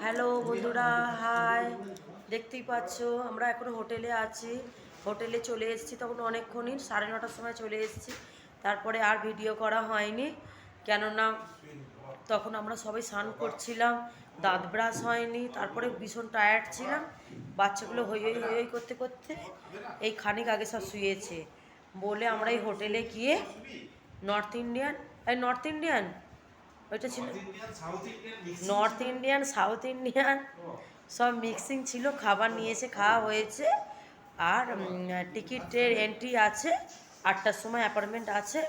Hello বন্ধুরা, high. দেখতেই পাচ্ছ আমরা এখন হোটেলে আছি। হোটেলে চলে এসেছি তখন অনেকক্ষণই 9:30টার সময় চলে এসেছি। তারপরে আর ভিডিও করা হয়নি, কেননা তখন আমরা সবাই স্নান করছিলাম, দাঁত ব্রাশ হয়নি, তারপরে ভীষণ টায়ার্ড ছিলাম। বাচ্চাগুলো হই হই হই হই করতে করতে এই খানিক আগে সব শুয়েছে বলে আমরা এই হোটেলে গিয়ে নর্থ ইন্ডিয়ান নর্থ ইন্ডিয়ান ওইটা ছিল, নর্থ ইন্ডিয়ান সাউথ ইন্ডিয়ান সব মিক্সিং ছিল। খাবার নিয়ে এসে খাওয়া হয়েছে। আর টিকিটের এন্ট্রি আছে 8টার সময়, অ্যাপয়েন্টমেন্ট আছে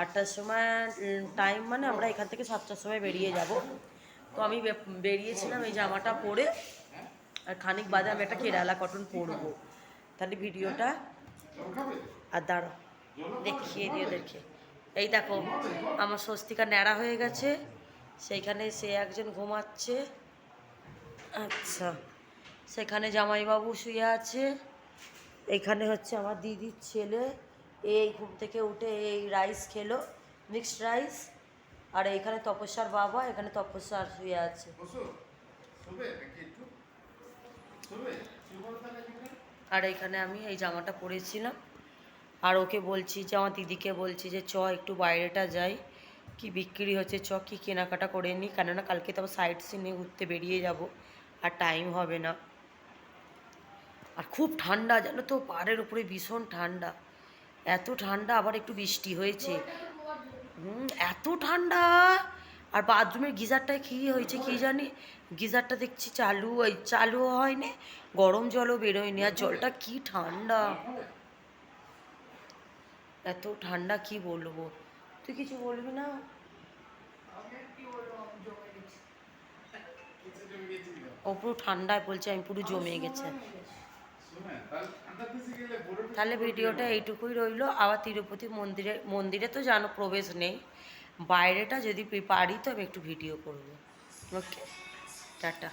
8টার সময় টাইম, মানে আমরা এখান থেকে 7টার সময় বেরিয়ে যাব। তো আমি বেরিয়েছিলাম এই জামাটা পরে, আর খানিক বাদে আমি একটা কেরালা কটন পরবো। তাহলে ভিডিওটা আর দাঁড়ো দেখিয়ে দিও দেখে। এই দেখো আমার স্বস্তিকা ন্যাড়া হয়ে গেছে, সেইখানে সে একজন ঘুমাচ্ছে। আচ্ছা, সেখানে জামাইবাবু শুয়ে আছে। এখানে হচ্ছে আমার দিদির ছেলে, এই ঘুম থেকে উঠে এই রাইস খেলো, মিক্সড রাইস। আর এখানে তপস্যার বাবা, এখানে তপস্যা শুয়ে আছে। আর এখানে আমি এই জামাটা পরেছিলাম। আর ওকে বলছি যে, আমার দিদিকে বলছি যে চ একটু বাইরেটা যাই, কি বিক্রি হচ্ছে, চ কি কেনাকাটা করে নিই, কেননা কালকে তো আবার সাইড সিনে ঘুরতে বেরিয়ে যাব, আর টাইম হবে না। আর খুব ঠান্ডা জানো তো, পাহাড়ের উপরে ভীষণ ঠান্ডা, এত ঠান্ডা। আবার একটু বৃষ্টি হয়েছে, এত ঠান্ডা। আর বাথরুমের গিজারটায় কী হয়েছে কী জানি, গিজারটা দেখছি চালু হয়নি, গরম জলও বেরোয়নি, আর জলটা কি ঠান্ডা, এত ঠান্ডা কি বলবো। তুই কিছু বলবি না? ও পুরো ঠান্ডায় বলছে আমি পুরো জমে গেছে। তাহলে ভিডিওটা এইটুকুই রইলো। আবার তিরুপতি মন্দিরে তো জানো প্রবেশ নেই, বাইরেটা যদি পারি তো আমি একটু ভিডিও করবো। ওকে, টাটা।